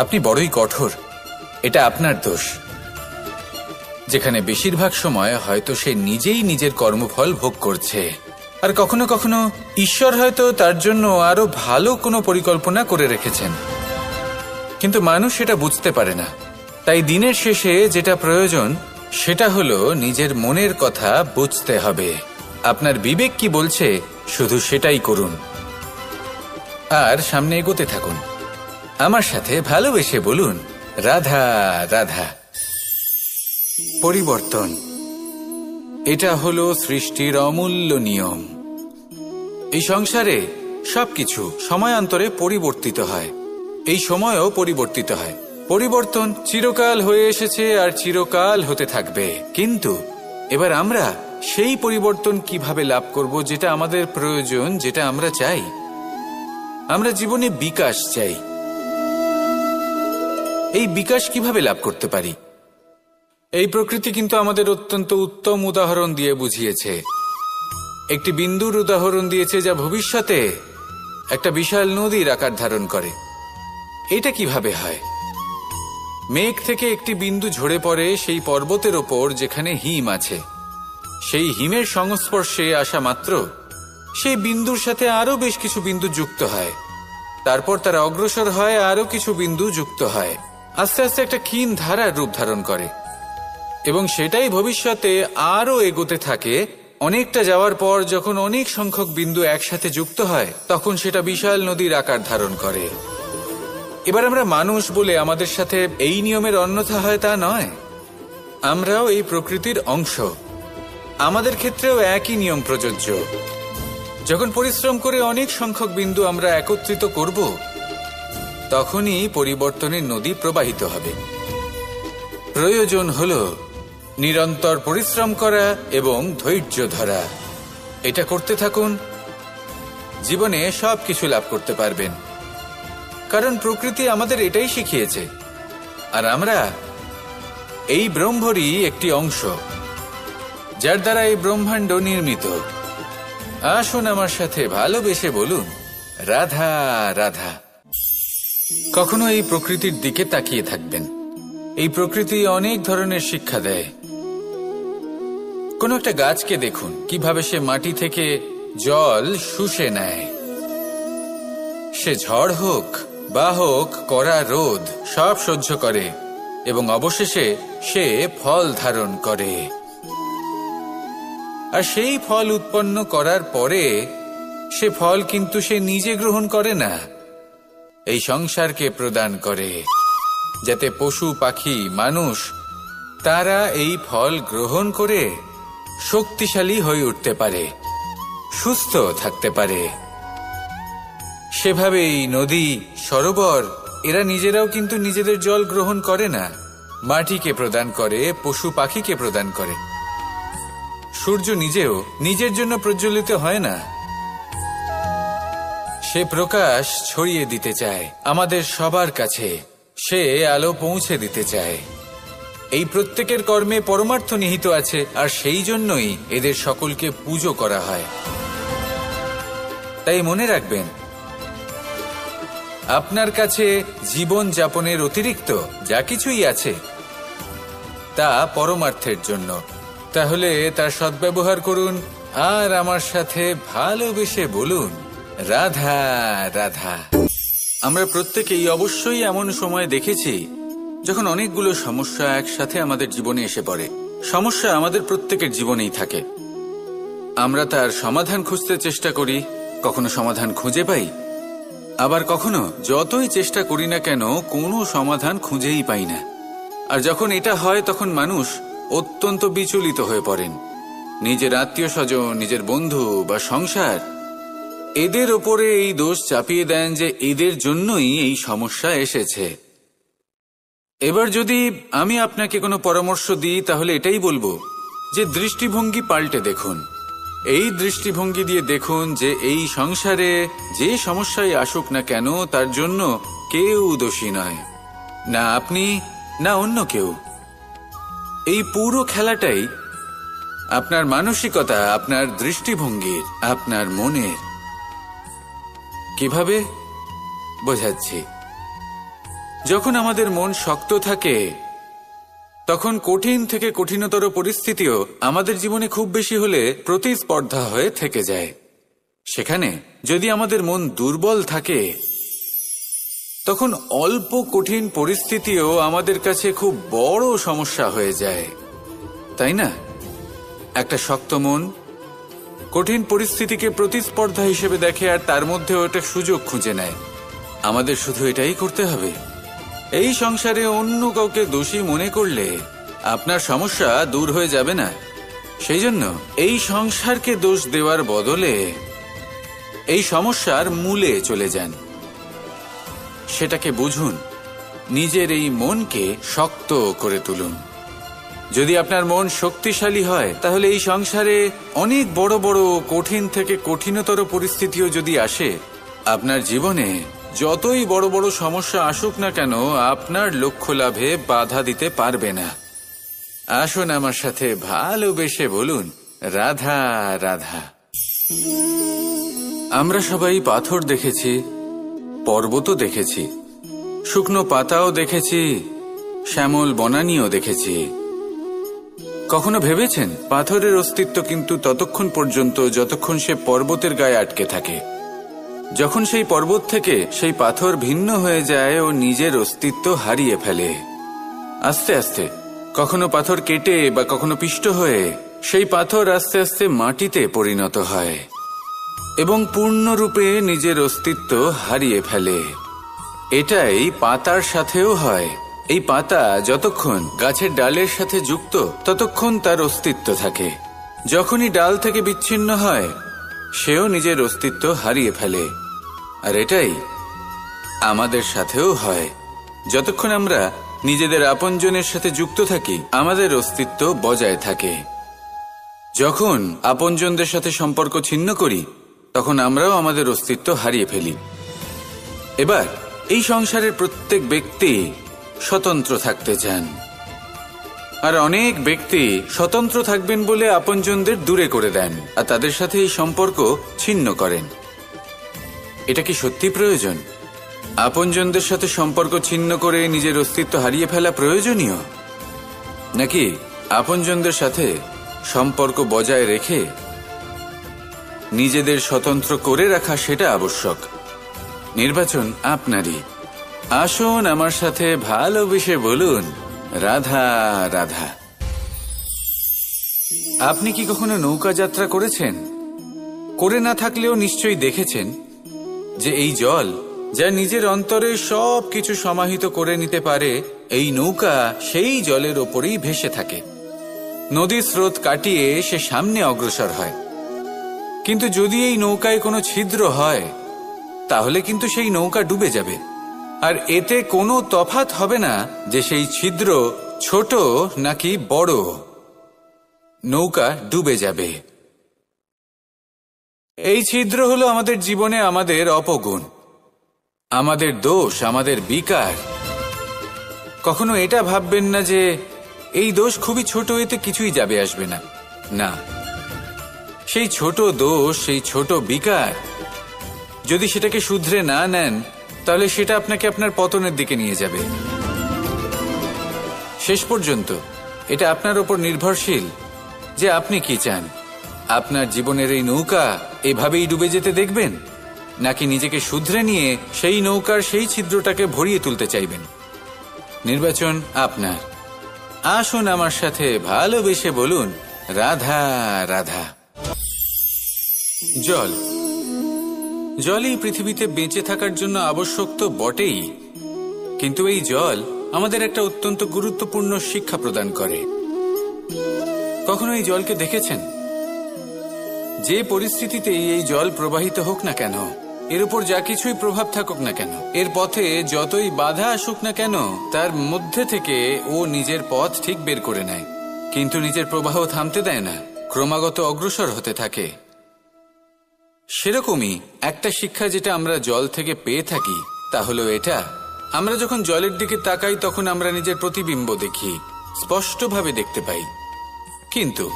আপনি বড়ই কঠোর, এটা আপনার দোষ। যেখানে বেশিরভাগ সময় হয়তো সে নিজেই নিজের কর্মফল ভোগ করছে, আর কখনো কখনো ঈশ্বর হয়তো তার জন্য আরো ভালো কোনো পরিকল্পনা করে রেখেছেন, কিন্তু মানুষ এটা বুঝতে পারে না। তাই দিনের শেষে যেটা প্রয়োজন সেটা হলো নিজের মনের কথা বুঝতে হবে। আপনার বিবেক কি বলছে শুধু সেটাই করুন, আর সামনে এগোতে থাকুন। আমার সাথে ভালোবেসে বলুন, রাধা রাধা। পরিবর্তন, এটা হলো সৃষ্টির অমূল্য নিয়ম। এই সংসারে সবকিছু সময়ান্তরে পরিবর্তিত হয়, এই সময়ও পরিবর্তিত হয়। পরিবর্তন চিরকাল হয়ে এসেছে আর চিরকাল হতে থাকবে, কিন্তু এবার আমরা সেই পরিবর্তন কিভাবে লাভ করব যেটা আমাদের প্রয়োজন, যেটা আমরা চাই। আমরা জীবনে বিকাশ চাই। এই বিকাশ কিভাবে লাভ করতে পারি? এই প্রকৃতি কিন্তু আমাদের অত্যন্ত উত্তম উদাহরণ দিয়ে বুঝিয়েছে। একটি বিন্দুর উদাহরণ দিয়েছে যা ভবিষ্যতে একটা বিশাল নদীর আকার ধারণ করে। এটা কিভাবে হয়? মেঘ থেকে একটি বিন্দু ঝরে পড়ে সেই পর্বতের ওপর যেখানে হিম আছে। সেই হিমের সংস্পর্শে আসা মাত্র সেই বিন্দুর সাথে আরো বেশ কিছু বিন্দু যুক্ত হয়, তারপর তারা অগ্রসর হয়, আরো কিছু বিন্দু যুক্ত হয়, আস্তে আস্তে একটা ক্ষীণ ধারার রূপ ধারণ করে, এবং সেটাই ভবিষ্যতে আরো এগোতে থাকে। অনেকটা যাওয়ার পর যখন অনেক সংখ্যক বিন্দু একসাথে যুক্ত হয়, তখন সেটা বিশাল নদীর আকার ধারণ করে। এবার আমরা মানুষ বলে আমাদের সাথে এই নিয়মের অন্যথা হয় তা নয়। আমরাও এই প্রকৃতির অংশ, আমাদের ক্ষেত্রেও একই নিয়ম প্রযোজ্য। যখন পরিশ্রম করে অনেক সংখ্যক বিন্দু আমরা একত্রিত করব, তখনই পরিবর্তনের নদী প্রবাহিত হবে। প্রয়োজন হল নিরন্তর পরিশ্রম করা এবং ধৈর্য ধরা। এটা করতে থাকুন, জীবনে সবকিছু লাভ করতে পারবেন, কারণ প্রকৃতি আমাদের এটাই শিখিয়েছে, আর আমরা এই ব্রহ্মরই একটি অংশ, যার দ্বারা এই ব্রহ্মাণ্ড নির্মিত। আসুন আমার সাথে ভালোবেসে বলুন, রাধা রাধা। কখনো এই প্রকৃতির দিকে তাকিয়ে থাকবেন। এই প্রকৃতি অনেক ধরনের শিক্ষা দেয়। কোনো একটা গাছকে দেখুন কিভাবে সে মাটি থেকে জল শুষে নেয়। সে ঝড় হোক বা হোক কড়া রোদ, সব সহ্য করে এবং অবশেষে সে ফল ধারণ করে। আর সেই ফল উৎপন্ন করার পরে সে ফল কিন্তু সে নিজে গ্রহণ করে না, এই সংসারকে প্রদান করে, যাতে পশু পাখি মানুষ তারা এই ফল গ্রহণ করে শক্তিশালী হয়ে উঠতে পারে, সুস্থ থাকতে পারে। সেভাবেই নদী, সরোবর এরা নিজেরাও কিন্তু নিজেদের জল গ্রহণ করে না, মাটিকে প্রদান করে, পশু পাখিকে প্রদান করে। সূর্য নিজেও নিজের জন্য প্রজ্বলিত হয় না, সে প্রকাশ ছড়িয়ে দিতে চায় আমাদের সবার কাছে, সে আলো পৌঁছে দিতে চায়। এই প্রত্যেকের কর্মে পরমার্থ নিহিত আছে, আর সেই জন্যই এদের সকলকে পুজো করা হয়। তাই মনে রাখবেন, আপনার কাছে জীবন যাপনের অতিরিক্ত যা কিছুই আছে তা পরমার্থের জন্য। তাহলে তার সদ্ব্যবহার করুন, আর আমার সাথে ভালোবেসে বলুন, রাধা রাধা। আমরা প্রত্যেকেই অবশ্যই এমন সময় দেখেছি যখন অনেকগুলো সমস্যা একসাথে আমাদের জীবনে এসে পড়ে। সমস্যা আমাদের প্রত্যেকের জীবনেই থাকে, আমরা তার সমাধান খুঁজতে চেষ্টা করি, কখনো সমাধান খুঁজে পাই, আবার কখনো যতই চেষ্টা করি না কেন কোনো সমাধান খুঁজেই পাই না। আর যখন এটা হয় তখন মানুষ অত্যন্ত বিচলিত হয়ে পড়েন। নিজের আত্মীয় স্বজন, নিজের বন্ধু বা সংসার, এদের ওপরে এই দোষ চাপিয়ে দেন যে এদের জন্যই এই সমস্যা এসেছে। এবার যদি আমি আপনাকে কোনো পরামর্শ দিই, তাহলে এটাই বলবো যে দৃষ্টিভঙ্গি পাল্টে দেখুন। এই দৃষ্টিভঙ্গি দিয়ে দেখুন যে এই সংসারে যে সমস্যায় আসুক না কেন তার জন্য কেউ দোষী নয়, না আপনি না অন্য কেউ। এই পুরো খেলাটাই আপনার মানসিকতা, আপনার দৃষ্টিভঙ্গির, আপনার মনের। কিভাবে বোঝাচ্ছি? যখন আমাদের মন শক্ত থাকে তখন কঠিন থেকে কঠিনতর পরিস্থিতিও আমাদের জীবনে খুব বেশি হলে প্রতিস্পর্ধা হয়ে থেকে যায়। সেখানে যদি আমাদের মন দুর্বল থাকে তখন অল্প কঠিন পরিস্থিতিও আমাদের কাছে খুব বড় সমস্যা হয়ে যায়, তাই না? একটা শক্ত মন কঠিন পরিস্থিতিকে প্রতিস্পর্ধা হিসেবে দেখে আর তার মধ্যে ওটা সুযোগ খুঁজে নেয়। আমাদের শুধু এটাই করতে হবে। এই সংসারে অন্য কাউকে দোষী মনে করলে আপনার সমস্যা দূর হয়ে যাবে না। সেই জন্য এই সংসারকে দোষ দেওয়ার বদলে এই সমস্যার মূলে চলে যান, সেটাকে বুঝুন, নিজের এই মনকে শক্ত করে তুলুন। যদি আপনার মন শক্তিশালী হয় তাহলে এই সংসারে অনেক বড় বড় কঠিন থেকে কঠিনতর পরিস্থিতিও যদি আসে, আপনার জীবনে যতই বড় বড় সমস্যা আসুক না কেন আপনার লক্ষ্য লাভে বাধা দিতে পারবে না। আসুন আমার সাথে ভালোবেসে বলুন, রাধা রাধা। আমরা সবাই পাথর দেখেছি, পর্বতও দেখেছি, শুকনো পাতাও দেখেছি, শ্যামল বনানীও দেখেছি। কখনো ভেবেছেন পাথরের অস্তিত্ব কিন্তু ততক্ষণ পর্যন্ত যতক্ষণ সে পর্বতের গায়ে আটকে থাকে। যখন সেই পর্বত থেকে সেই পাথর ভিন্ন হয়ে যায় ও নিজের অস্তিত্ব হারিয়ে ফেলে। আস্তে আস্তে কখনো পাথর কেটে বা কখনো পিষ্ট হয়ে সেই পাথর আস্তে আস্তে মাটিতে পরিণত হয় এবং পূর্ণরূপে নিজের অস্তিত্ব হারিয়ে ফেলে। এটাই পাতার সাথেও হয়। এই পাতা যতক্ষণ গাছের ডালের সাথে যুক্ত ততক্ষণ তার অস্তিত্ব থাকে। যখনই ডাল থেকে বিচ্ছিন্ন হয় সেও নিজের অস্তিত্ব হারিয়ে ফেলে। আর এটাই আমাদের সাথেও হয়। যতক্ষণ আমরা নিজেদের আপনজনের সাথে যুক্ত থাকি আমাদের অস্তিত্ব বজায় থাকে। যখন আপনজনদের সাথে সম্পর্ক ছিন্ন করি তখন আমরাও আমাদের অস্তিত্ব হারিয়ে ফেলি। এবার এই সংসারের প্রত্যেক ব্যক্তি স্বতন্ত্র থাকতে চান, আর অনেক ব্যক্তি স্বতন্ত্র থাকবেন বলে আপনজনদের দূরে করে দেন আর তাদের সাথে এই সম্পর্ক ছিন্ন করেন। এটা কি সত্যি প্রয়োজন? আপনজনদের সাথে সম্পর্ক ছিন্ন করে নিজের অস্তিত্ব হারিয়ে ফেলা প্রয়োজনীয়, নাকি আপনজনদের সাথে সম্পর্ক বজায় রেখে নিজেদের স্বতন্ত্র করে রাখা সেটা আবশ্যক? নির্বাচন আপনারই। আসুন আমার সাথে ভালোবেসে বলুন, রাধা রাধা। আপনি কি কখনো নৌকা যাত্রা করেছেন? করে না থাকলেও নিশ্চয়ই দেখেছেন যে এই জল যা নিজের অন্তরে সব কিছু সমাহিত করে নিতে পারে, এই নৌকা সেই জলের ওপরেই ভেসে থাকে। নদীর স্রোত কাটিয়ে সে সামনে অগ্রসর হয়। কিন্তু যদি এই নৌকায় কোনো ছিদ্র হয় তাহলে কিন্তু সেই নৌকা ডুবে যাবে। আর এতে কোনো তফাৎ হবে না যে সেই ছিদ্র ছোট নাকি বড়, নৌকা ডুবে যাবে। এই ছিদ্র হলো আমাদের জীবনে আমাদের অপগুণ, আমাদের দোষ, আমাদের বিকার। কখনো এটা ভাববেন না যে এই দোষ খুবই ছোট, এতে কিছুই যাবে আসবে না। না, সেই ছোট দোষ, সেই ছোট বিকার যদি সেটাকে শুধরে না নেন তাহলে সেটা আপনাকে আপনার পতনের দিকে নিয়ে যাবে। শেষ পর্যন্ত এটা আপনার উপর নির্ভরশীল যে আপনি কি চান। আপনার জীবনের এই নৌকা এভাবেই ডুবে যেতে দেখবেন, নাকি নিজেকে শুধরে নিয়ে সেই নৌকার সেই ছিদ্রটাকে ভরিয়ে তুলতে চাইবেন? নির্বাচন আপনার। আসুন আমার সাথে ভালোবেসে বলুন, রাধা রাধা। জল, জলই পৃথিবীতে বেঁচে থাকার জন্য আবশ্যক তো বটেই, কিন্তু এই জল আমাদের একটা অত্যন্ত গুরুত্বপূর্ণ শিক্ষা প্রদান করে। কখনো এই জলকে দেখেছেন? যে পরিস্থিতিতেই এই জল প্রবাহিত হোক না কেন, এর উপর যা কিছুই প্রভাব থাকুক না কেন, এর পথে যতই বাধা আসুক না কেন, তার মধ্যে থেকে ও নিজের পথ ঠিক বের করে নেয়, কিন্তু নিজের প্রবাহ থামতে দেয় না, ক্রমাগত অগ্রসর হতে থাকে। সেরকমই একটা শিক্ষা যেটা আমরা জল থেকে পেয়ে থাকি তা হলো এটা, আমরা যখন জলের দিকে তাকাই তখন আমরা নিজের প্রতিবিম্ব দেখি, স্পষ্টভাবে দেখতে পাই। কিন্তু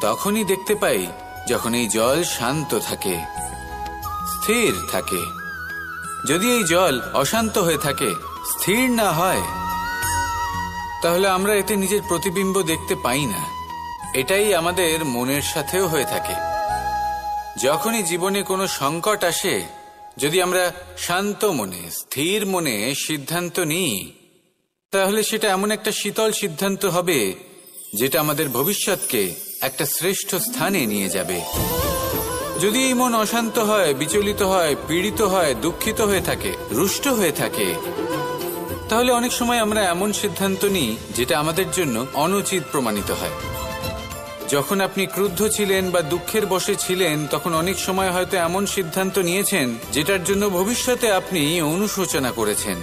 তখনই দেখতে পাই যখন এই জল শান্ত থাকে, স্থির থাকে। যদি এই জল অশান্ত হয়ে থাকে, স্থির না হয়, তাহলে আমরা এতে নিজের প্রতিবিম্ব দেখতে পাই না। এটাই আমাদের মনের সাথেও হয়ে থাকে। যখনই জীবনে কোনো সংকট আসে, যদি আমরা শান্ত মনে, স্থির মনে সিদ্ধান্ত নিই, তাহলে সেটা এমন একটা শীতল সিদ্ধান্ত হবে যেটা আমাদের ভবিষ্যৎকে একটা শ্রেষ্ঠ স্থানে নিয়ে যাবে। যদি এই মন অশান্ত হয়, বিচলিত হয়, পীড়িত হয়, দুঃখিত হয়ে থাকে, রুষ্ট হয়ে থাকে, তাহলে অনেক সময় আমরা এমন সিদ্ধান্ত নিই যেটা আমাদের জন্য অনুচিত প্রমাণিত হয়। যখন আপনি ক্রুদ্ধ ছিলেন বা দুঃখের বশে ছিলেন, তখন অনেক সময় হয়তো এমন সিদ্ধান্ত নিয়েছেন যেটার জন্য ভবিষ্যতে আপনি অনুশোচনা করেছেন।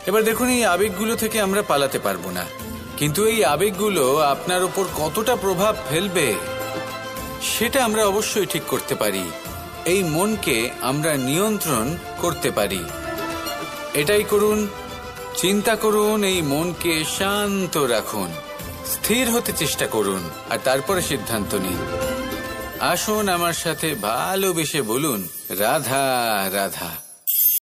এবার দেখুন, এই আবেগগুলো থেকে আমরা পালাতে পারবো না, কিন্তু এই আবেগগুলো আপনার উপর কতটা প্রভাব ফেলবে সেটা আমরা অবশ্যই ঠিক করতে পারি। এই মনকে আমরা নিয়ন্ত্রণ করতে পারি। এটাই করুন, চিন্তা করুন, এই মনকে শান্ত রাখুন, স্থির হতে চেষ্টা করুন, আর তারপরে সিদ্ধান্ত নিন। আসুন আমার সাথে ভালোবেসে বলুন, রাধা রাধা।